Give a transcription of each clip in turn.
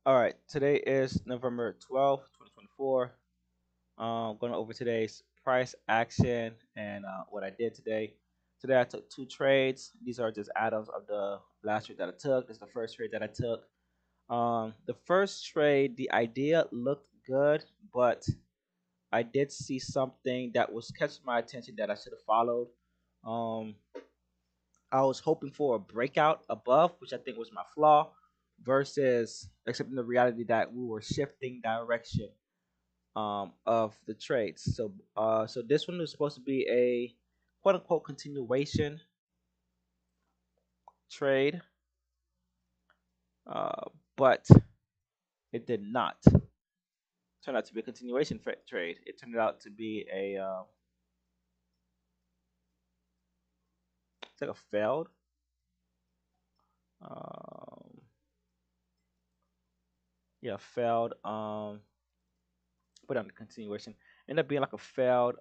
All right, today is November 12th, 2024. Going over today's price action and what I did today. Today I took two trades. These are just add-ons of the last trade that I took. This is the first trade that I took. The first trade, the idea looked good, but I did see something that was catching my attention that I should have followed. Um, I was hoping for a breakout above, which I think was my flaw, versus accepting the reality that we were shifting direction of the trades. So this one was supposed to be a quote unquote continuation trade, uh, but it did not turn out to be a continuation trade. It turned out to be it's like a failed. Um, yeah, failed. Put on the continuation. Ended up being like a failed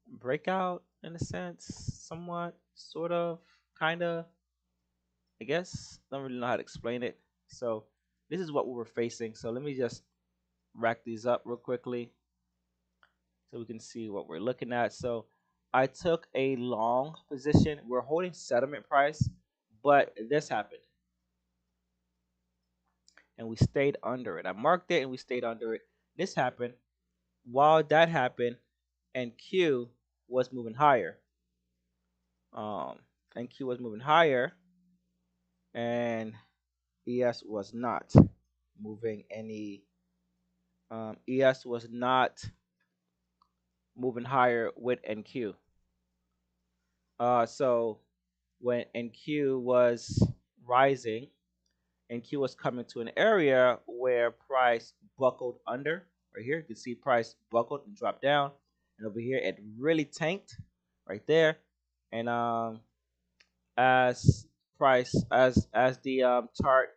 breakout in a sense, somewhat, sort of, kind of. I guess don't really know how to explain it. So this is what we were facing. So let me just rack these up real quickly so we can see what we're looking at. So I took a long position. We're holding settlement price, but this happened and we stayed under it. I marked it and we stayed under it. This happened. While that happened, and Q was moving higher. Um, and Q was moving higher, and ES was not moving any. ES was not moving higher with NQ. So when NQ was rising, NQ was coming to an area where price buckled under. Right here, you can see price buckled and dropped down, and over here it really tanked right there. And as price as the chart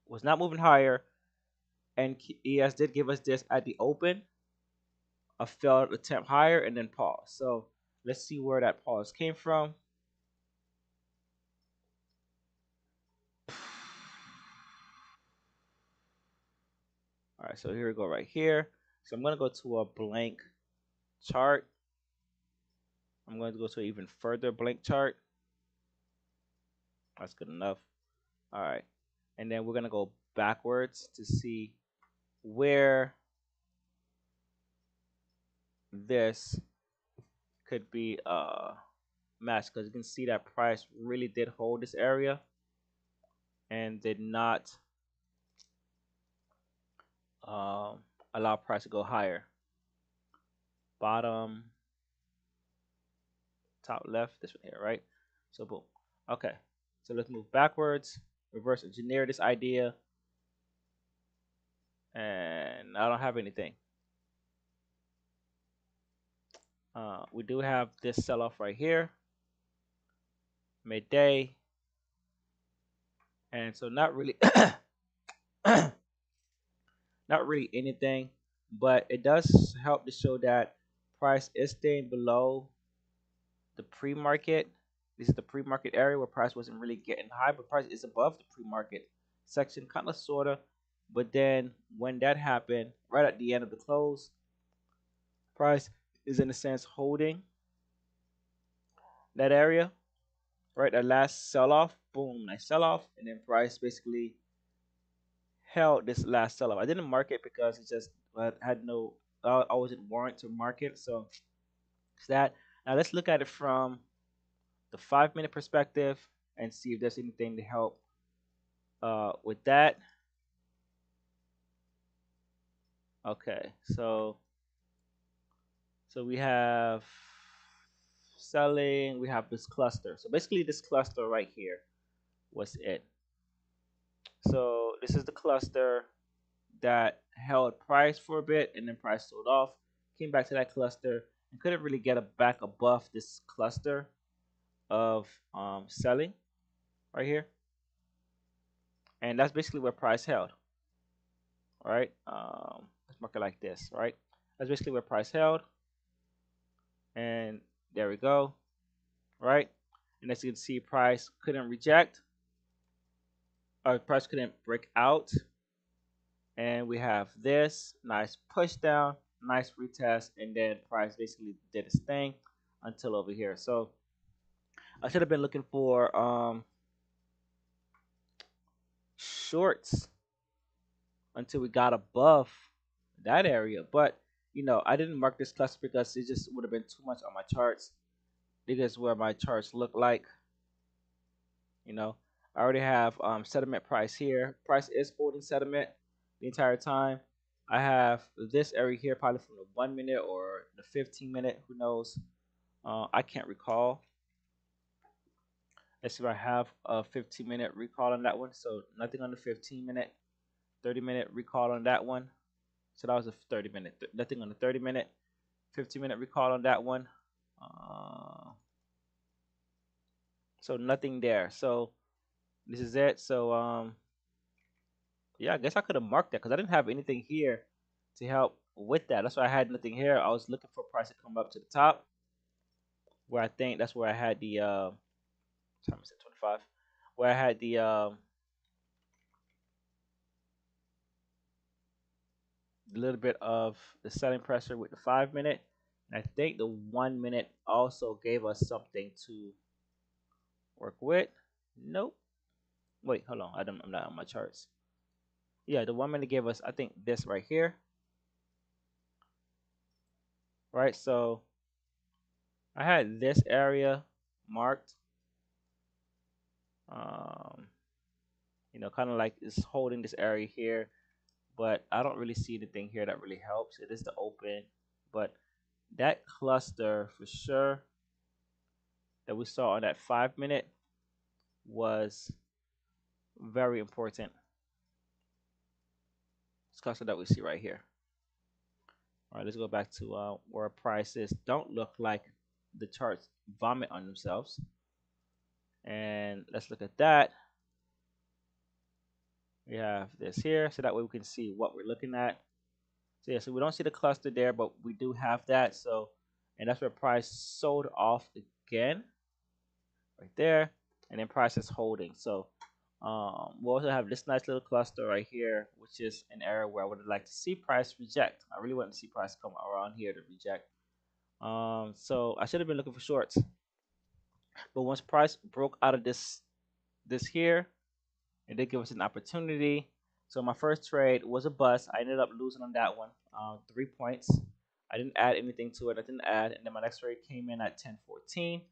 was not moving higher, and ES did give us this at the open, a failed attempt higher, and then pause. So let's see where that pause came from. All right, so here we go right here. So I'm gonna go to a blank chart. I'm going to go to an even further blank chart. That's good enough. All right, and then we're gonna go backwards to see where this could be matched, because you can see that price really did hold this area and did not um, allow price to go higher. Bottom, top left, this one here, right? So boom. Okay, so let's move backwards, reverse engineer this idea, and I don't have anything. We do have this sell-off right here, midday, and so not really, not really anything, but it does help to show that price is staying below the pre-market. This is the pre-market area where price wasn't really getting high, but price is above the pre-market section, kind of, sorta. But then when that happened, right at the end of the close, price is in a sense holding that area, right? That last sell-off, boom, nice sell-off, and then price basically held this last sell-off. I didn't mark it because it just had no, I wasn't warrant to market, so it's that. Now let's look at it from the 5 minute perspective and see if there's anything to help with that. Okay, so we have selling, we have this cluster. So basically this cluster right here was it. So this is the cluster that held price for a bit and then price sold off, came back to that cluster and couldn't really get a back above this cluster of selling right here. And that's basically where price held. All right, let's mark it like this, right? That's basically where price held. and there we go, right? And as you can see, price couldn't reject, or price couldn't break out, and we have this nice push down, nice retest, and then price basically did its thing until over here. So I should have been looking for shorts until we got above that area, but I didn't mark this cluster because it just would have been too much on my charts. Because where my charts look like, you know, I already have settlement price here. Price is holding settlement the entire time. I have this area here, probably from the 1 minute or the 15 minute, who knows? I can't recall. Let's see if I have a 15-minute recall on that one. So nothing on the 15-minute, 30-minute recall on that one. So that was a 30-minute, nothing on the 30-minute, 15-minute recall on that one. So nothing there. So this is it. So yeah, I guess I could have marked that because I didn't have anything here to help with that. That's why I had nothing here. I was looking for price to come up to the top, where I think that's where I had the time is at 25, where I had the little bit of the selling pressure with the 5 minute. And I think the 1 minute also gave us something to work with. Nope. Wait, hold on. I'm not on my charts. Yeah, the 1 minute gave us, I think, this right here. Right, so I had this area marked. Um, kind of like it's holding this area here, but I don't really see anything here that really helps. It is the open, but that cluster for sure that we saw on that 5 minute was very important. This cluster that we see right here. All right, let's go back to where prices don't look like the charts vomit on themselves. And let's look at that. We have this here, so that way we can see what we're looking at. So yeah, so we don't see the cluster there, but we do have that. So, and that's where price sold off again, right there, and then price is holding. So, we also have this nice little cluster right here, which is an area where I would like to see price reject. I really want to see price come around here to reject. So I should have been looking for shorts, but once price broke out of this here, it did give us an opportunity. So my first trade was a bust. I ended up losing on that one, 3 points. I didn't add anything to it. I didn't add, and then my next trade came in at 10.14,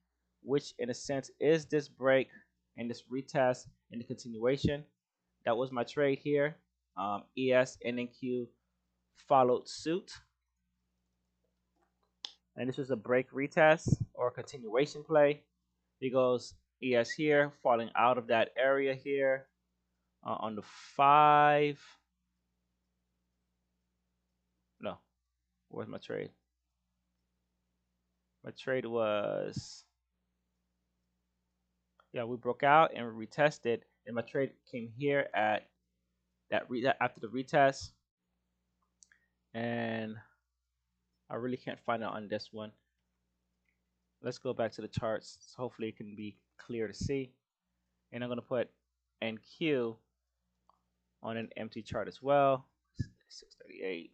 which in a sense is this break and this retest and the continuation. That was my trade here. ES NNQ followed suit, and this was a break retest or continuation play. He goes ES here, falling out of that area here on the 5. No, where's my trade? My trade was, yeah, we broke out and we retested, and my trade came here at that after the retest, and I really can't find it on this one. Let's go back to the charts. So hopefully it can be clear to see. And I'm gonna put NQ on an empty chart as well. 638.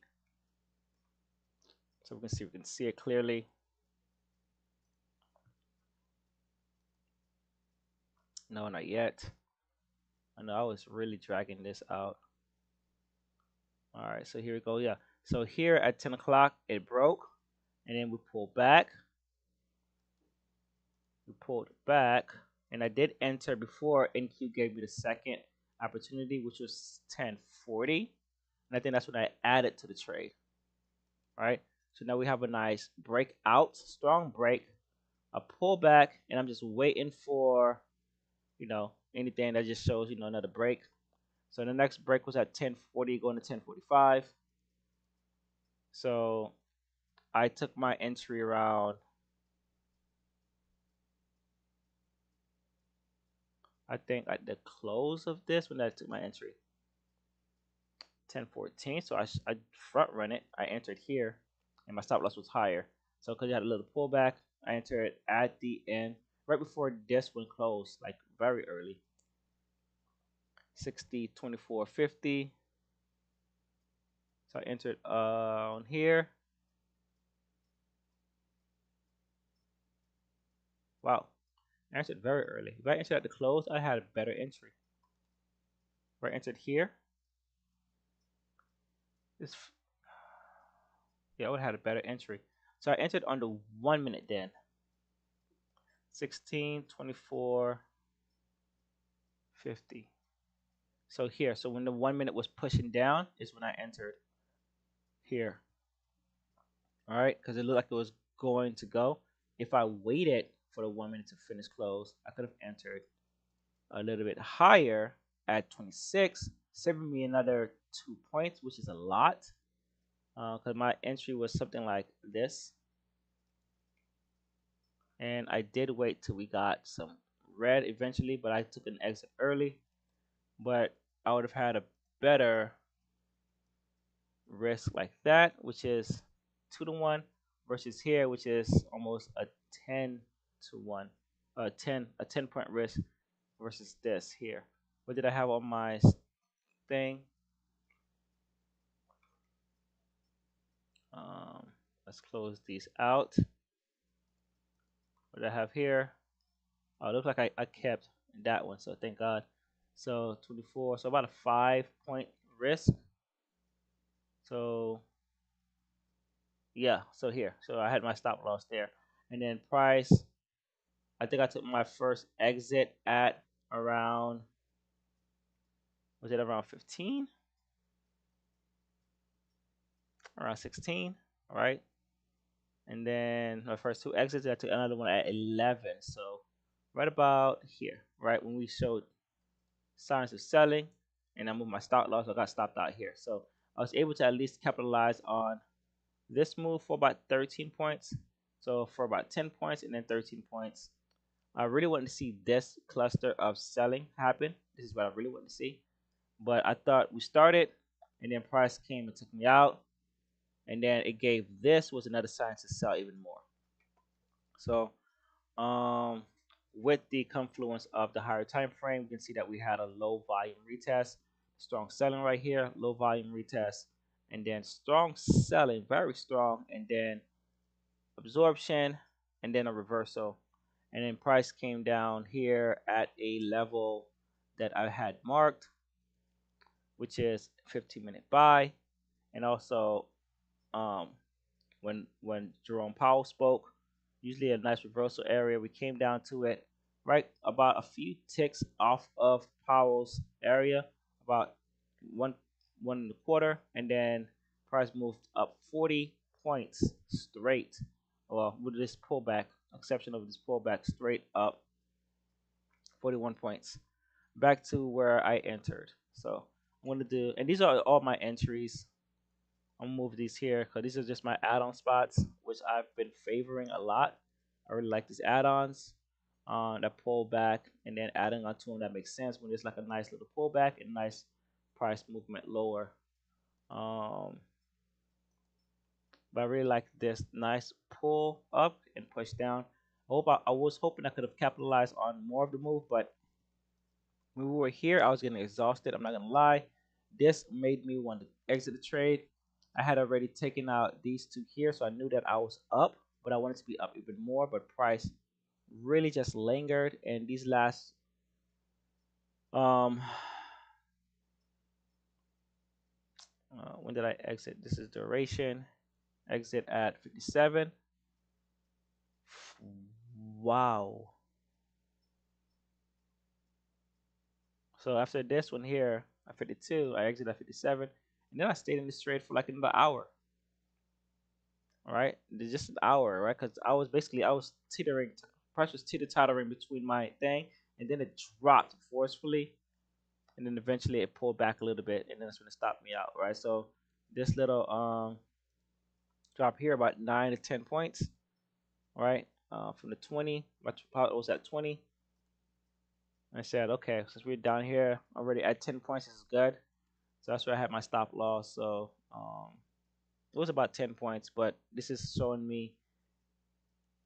So we can see it clearly. No, not yet. I know I was really dragging this out. All right, so here we go. Yeah, so here at 10 o'clock it broke, and then we pulled back. We pulled back, and I did enter before NQ gave me the second opportunity, which was 10.40, and I think that's when I added to the trade. All right, so now we have a nice breakout, strong break, a pullback, and I'm just waiting for anything that just shows another break. So the next break was at 10.40 going to 10.45. So I took my entry around, I think at the close of this when I took my entry, 10.14. So I front run it. I entered here, and my stop loss was higher. So because you had a little pullback, I entered at the end, right before this one closed, like very early. 60.24.50. So I entered on here. Wow, I entered very early. If I entered at the close, I had a better entry. If I entered here, this yeah, I would have had a better entry. So I entered on the 1 minute then. 16.24.50. So here, so when the 1 minute was pushing down is when I entered here. All right, because it looked like it was going to go. If I waited for the 1 minute to finish close, I could have entered a little bit higher at 26, saving me another 2 points, which is a lot. Because my entry was something like this, and I did wait till we got some red eventually, but I took an exit early. But I would have had a better risk like that, which is 2 to 1, versus here, which is almost a 10 to 1, a 10 point risk versus this here. What did I have on my thing? Um, let's close these out. What do I have here? Oh, it looks like I kept that one, so thank God. So 24, so about a 5 point risk. So yeah, so here, so I had my stop loss there, and then price. I think I took my first exit at around, was it around 15? Around 16, all right? And then my first two exits, I took another one at 11. So right about here, right when we showed signs of selling, and I moved my stop loss, I got stopped out here. So I was able to at least capitalize on this move for about 13 points. So for about 10 points and then 13 points. I really wanted to see this cluster of selling happen. This is what I really wanted to see. But I thought we started, and then price came and took me out, and then it gave this was another sign to sell even more. So with the confluence of the higher time frame, you can see that we had a low volume retest, strong selling right here, low volume retest, and then strong selling, very strong, and then absorption, and then a reversal. And then price came down here at a level that I had marked, which is 15-minute buy. And also um, when Jerome Powell spoke, usually a nice reversal area. We came down to it right about a few ticks off of Powell's area, about one 1.25, and then price moved up 40 points straight. Well, with this pullback, exception of this pullback, straight up 41 points back to where I entered. So I'm gonna do, and these are all my entries. I'm gonna move these here because these are just my add-on spots, which I've been favoring a lot. I really like these add-ons that pull back and then adding onto them that makes sense when there's like a nice little pullback and nice price movement lower. Um, but I really like this nice pull up and push down. I was hoping I could have capitalized on more of the move, but when we were here, I was getting exhausted. I'm not gonna lie. This made me want to exit the trade. I had already taken out these two here, so I knew that I was up, but I wanted to be up even more. But price really just lingered, and these last um when did I exit? This is duration. Exit at 57. Wow. So after this one here at 52, I exit at 57, and then I stayed in this trade for like another hour. All right, just an hour, right? Because I was teetering, price was teeter tottering between my thing, and then it dropped forcefully, and then eventually it pulled back a little bit, and then it's gonna stop me out, right? So this little drop here about 9 to 10 points, right? From the 20, my pot was at 20. I said, okay, since we're down here already at 10 points, this is good. So that's where I had my stop loss. So it was about 10 points, but this is showing me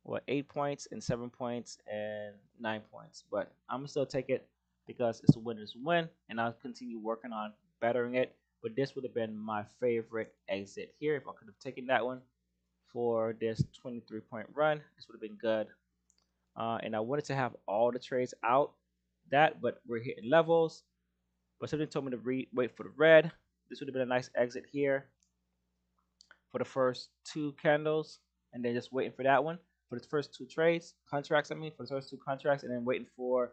what, 8 points and 7 points and 9 points. But I'm gonna still take it because it's a win is a win, and I'll continue working on bettering it. But this would have been my favorite exit here if I could have taken that one for this 23-point run. This would have been good. And I wanted to have all the trades out that, but we're hitting levels. But something told me to wait for the red. This would have been a nice exit here for the first two candles, and then just waiting for that one for the first two trades contracts. I mean, for the first two contracts, and then waiting for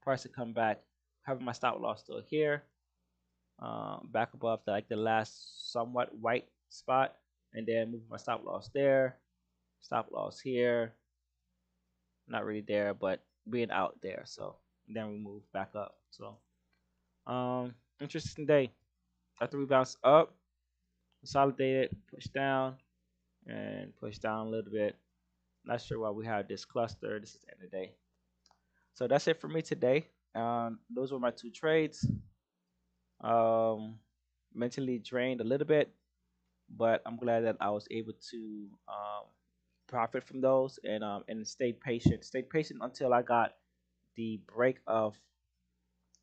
price to come back. Having my stop loss still here, back above the last somewhat white spot, and then moving my stop loss there, stop loss here, not really there, but being out there. So then we move back up. So interesting day. After we bounce up, consolidated, push down, and push down a little bit. Not sure why we have this cluster. This is the end of the day. So that's it for me today. Those were my two trades. Um, mentally drained a little bit, but I'm glad that I was able to profit from those and stay patient. Stay patient until I got the break of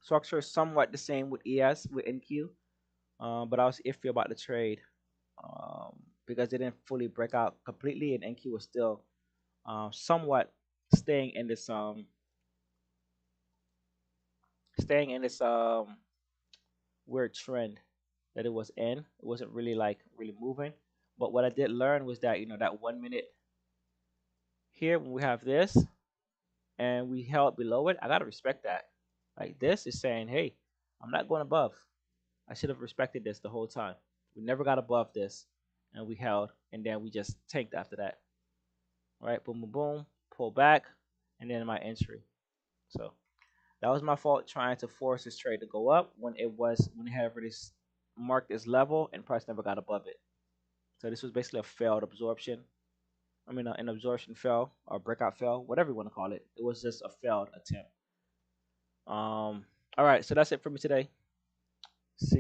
structure somewhat the same with ES with NQ. But I was iffy about the trade because they didn't fully break out completely, and NQ was still somewhat staying in this weird trend that it was in. It wasn't really really moving. But what I did learn was that that 1 minute here when we have this and we held below it, I gotta respect that. Like this is saying, hey, I'm not going above. I should have respected this the whole time. We never got above this, and we held, and then we just tanked after that. Right, boom, boom, boom, pull back, and then my entry. So that was my fault trying to force this trade to go up when it had already marked as level and price never got above it. So this was basically a failed absorption. I mean, an absorption fail or breakout fail, whatever you want to call it. It was just a failed attempt. All right, so that's it for me today. See.